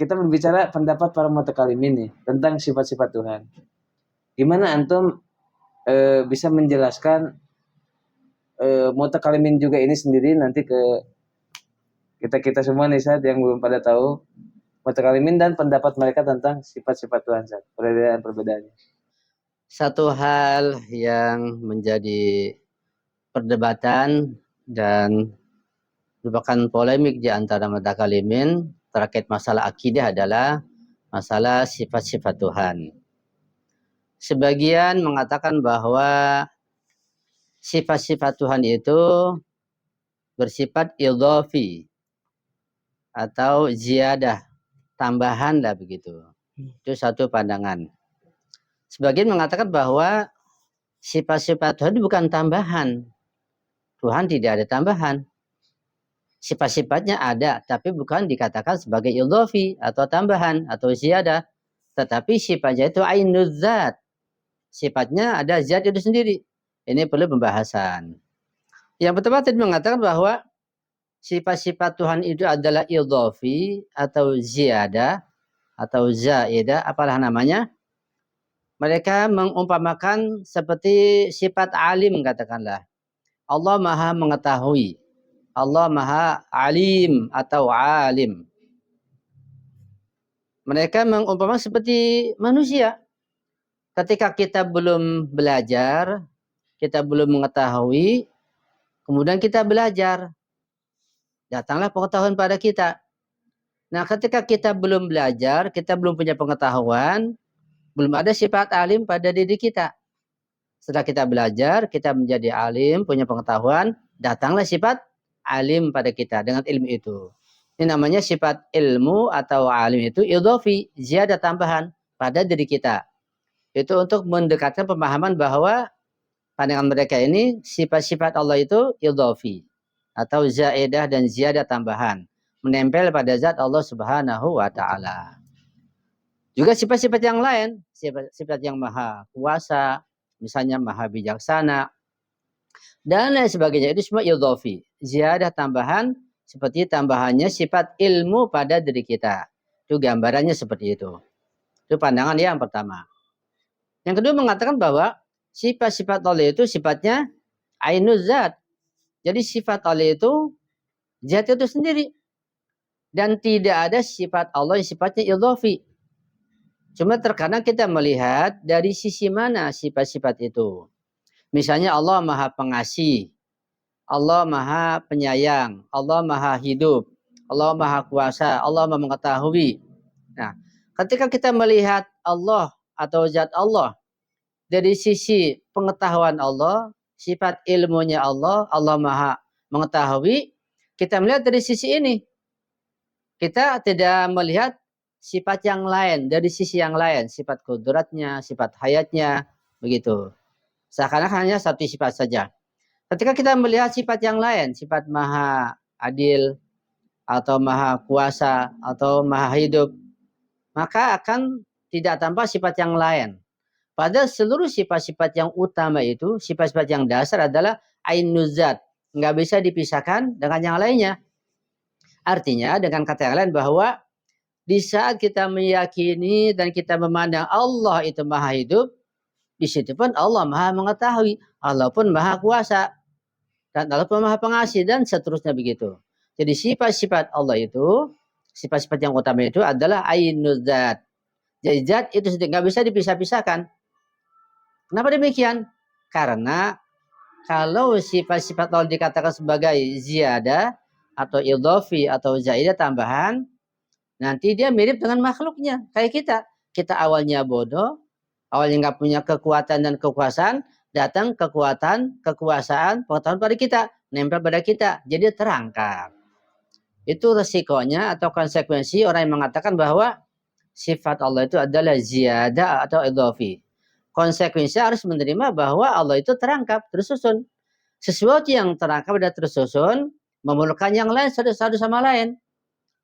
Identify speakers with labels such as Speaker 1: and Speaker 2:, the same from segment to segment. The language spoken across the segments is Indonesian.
Speaker 1: kita berbicara pendapat para mutakalimin nih tentang sifat-sifat Tuhan. Gimana antum bisa menjelaskan mutakalimin juga ini sendiri nanti ke kita semua nih saat yang belum pada tahu mutakalimin dan pendapat mereka tentang sifat-sifat Tuhan saat perbedaannya.
Speaker 2: Satu hal yang menjadi perdebatan dan merupakan polemik di antara mutakalimin terkait masalah akidah adalah masalah sifat-sifat Tuhan. Sebagian mengatakan bahwa sifat-sifat Tuhan itu bersifat idhafi atau ziyadah, tambahan lah begitu. Itu satu pandangan. Sebagian mengatakan bahwa sifat-sifat Tuhan bukan tambahan. Tuhan tidak ada tambahan. Sifat-sifatnya ada, tapi bukan dikatakan sebagai idhafi atau tambahan atau ziyadah. Tetapi sifatnya itu ainuz zat. Sifatnya ada zat itu sendiri. Ini perlu pembahasan. Yang pertama tadi mengatakan bahwa sifat-sifat Tuhan itu adalah idhafi atau ziyadah atau zaidah, apalah namanya. Mereka mengumpamakan seperti sifat alim katakanlah. Allah Maha mengetahui. Allah Maha alim atau alim. Mereka mengumpamakan seperti manusia. Ketika kita belum belajar, kita belum mengetahui, kemudian kita belajar. Datanglah pengetahuan pada kita. Nah, ketika kita belum belajar, kita belum punya pengetahuan, belum ada sifat alim pada diri kita. Setelah kita belajar, kita menjadi alim, punya pengetahuan, datanglah sifat alim pada kita dengan ilmu itu. Ini namanya sifat ilmu atau alim itu idhafi, ziyadah tambahan pada diri kita. Itu untuk mendekatkan pemahaman bahwa pandangan mereka ini sifat-sifat Allah itu idhafi atau zaidah dan ziyadah tambahan, menempel pada zat Allah Subhanahu wa taala. Juga sifat-sifat yang lain, sifat yang maha kuasa, misalnya maha bijaksana dan lain sebagainya, itu semua idhafi, ziyadah tambahan seperti tambahannya sifat ilmu pada diri kita. Itu gambarannya seperti itu. Itu pandangan yang pertama. Yang kedua mengatakan bahwa sifat-sifat Allah itu sifatnya ainuz zat. Jadi sifat Allah itu zat itu sendiri. Dan tidak ada sifat Allah yang sifatnya idhafi. Cuma terkadang kita melihat dari sisi mana sifat-sifat itu. Misalnya Allah Maha Pengasih, Allah Maha Penyayang, Allah Maha Hidup, Allah Maha Kuasa, Allah Maha Mengetahui. Nah, ketika kita melihat Allah atau zat Allah dari sisi pengetahuan Allah, sifat ilmunya Allah, Allah Maha Mengetahui, kita melihat dari sisi ini. Kita tidak melihat sifat yang lain, dari sisi yang lain, sifat kudratnya, sifat hayatnya, begitu. Seakan-akan hanya satu sifat saja. Ketika kita melihat sifat yang lain, sifat maha adil, atau maha kuasa, atau maha hidup, maka akan tidak tampak sifat yang lain. Padahal seluruh sifat-sifat yang utama itu, sifat-sifat yang dasar adalah ainuz zat. Nggak bisa dipisahkan dengan yang lainnya. Artinya dengan kata yang lain bahwa di saat kita meyakini dan kita memandang Allah itu maha hidup, di situ pun Allah maha mengetahui, Allah pun maha kuasa, dan Allah pun maha pengasih, dan seterusnya begitu. Jadi sifat-sifat Allah itu, sifat-sifat yang utama itu adalah ainuz zat. Jadi zat itu nggak bisa dipisah-pisahkan. Kenapa demikian? Karena kalau sifat-sifat Allah dikatakan sebagai ziyadah atau idhafi atau zaidah tambahan, nanti dia mirip dengan makhluknya kayak kita. Kita awalnya bodoh, awalnya nggak punya kekuatan dan kekuasaan, datang kekuatan, kekuasaan, pengetahuan pada kita, nempel pada kita, jadi terangkat. Itu resikonya atau konsekuensi orang yang mengatakan bahwa sifat Allah itu adalah ziyadah atau idhafi. Konsekuensinya harus menerima bahwa Allah itu terangkap, tersusun. Sesuatu yang terangkap dan tersusun memerlukan yang lain satu sama lain.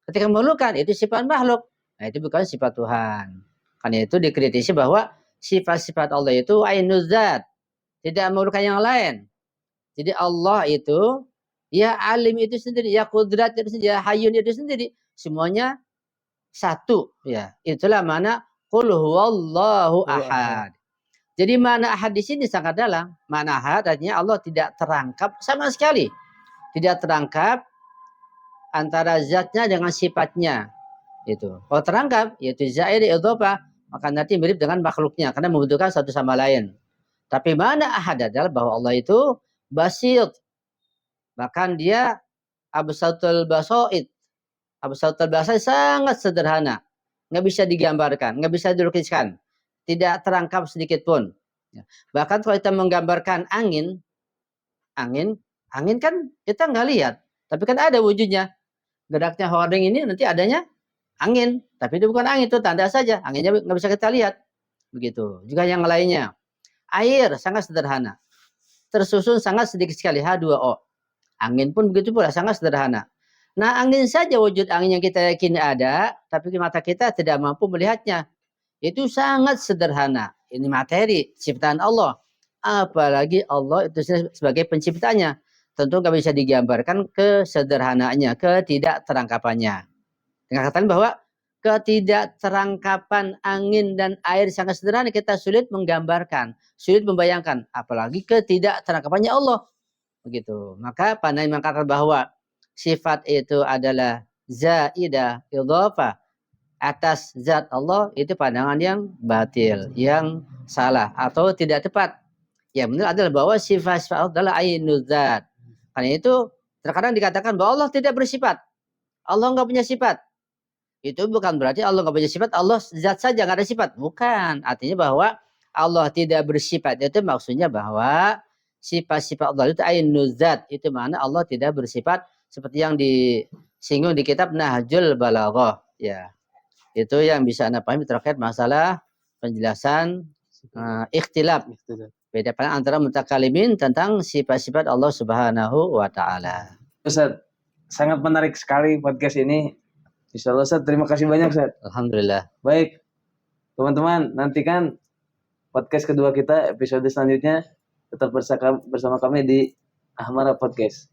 Speaker 2: Ketika memerlukan itu sifat makhluk, nah itu bukan sifat Tuhan. Karena itu dikritisi bahwa sifat-sifat Allah itu ainuz zat, tidak memerlukan yang lain. Jadi Allah itu ya alim itu sendiri, ya kudrat itu sendiri, ya hayyun itu sendiri, semuanya satu, ya. Itulah makna qul huwallahu ahad. Jadi makna ahad di sini sangat dalam. Makna ahad artinya Allah tidak terangkap sama sekali. Tidak terangkap antara zatnya dengan sifatnya. Itu. Kalau terangkap, yaitu zaid idhofah, maka nanti mirip dengan makhluknya karena membutuhkan satu sama lain. Tapi makna ahad adalah bahwa Allah itu basit. Bahkan dia absatul basaid. Absatul basaid sangat sederhana. Nggak bisa digambarkan, nggak bisa dilukiskan. Tidak terangkap sedikit pun. Bahkan kalau kita menggambarkan angin, angin kan kita nggak lihat, tapi kan ada wujudnya. Geraknya hording ini nanti adanya angin, tapi itu bukan angin, itu tanda saja. Anginnya nggak bisa kita lihat. Begitu. Juga yang lainnya. Air sangat sederhana. Tersusun sangat sedikit sekali, H2O. Angin pun begitu pula, sangat sederhana. Nah, angin saja wujud angin yang kita yakini ada, tapi mata kita tidak mampu melihatnya. Itu sangat sederhana. Ini materi, ciptaan Allah. Apalagi Allah itu sebagai penciptanya. Tentu nggak bisa digambarkan kesederhanaannya, ketidakterangkapannya. Dengan kata bahwa ketidakterangkapan angin dan air sangat sederhana, kita sulit menggambarkan, sulit membayangkan. Apalagi ketidakterangkapannya Allah. Begitu. Maka pandai mengatakan bahwa sifat itu adalah zaidah idhofah atas zat Allah, itu pandangan yang batil, yang salah atau tidak tepat. Yang benar adalah bahwa sifat Allah adalah ainul zat. Karena itu terkadang dikatakan bahwa Allah tidak bersifat. Allah nggak punya sifat. Itu bukan berarti Allah nggak punya sifat, Allah zat saja nggak ada sifat. Bukan. Artinya bahwa Allah tidak bersifat. Itu maksudnya bahwa sifat-sifat Allah itu ainul zat. Itu makna Allah tidak bersifat seperti yang disinggung di kitab Nahjul Balaghah. Ya. Itu yang bisa Anda pahami terkait masalah penjelasan ikhtilaf. Beda pandang antara mutakalimin tentang sifat-sifat Allah Subhanahu wa taala.
Speaker 1: Ustaz, sangat menarik sekali podcast ini. Insyaallah Ustaz, terima kasih banyak Ustaz.
Speaker 2: Alhamdulillah.
Speaker 1: Baik. Teman-teman, nantikan podcast kedua kita episode selanjutnya. Tetap bersama kami di Ahmara Podcast.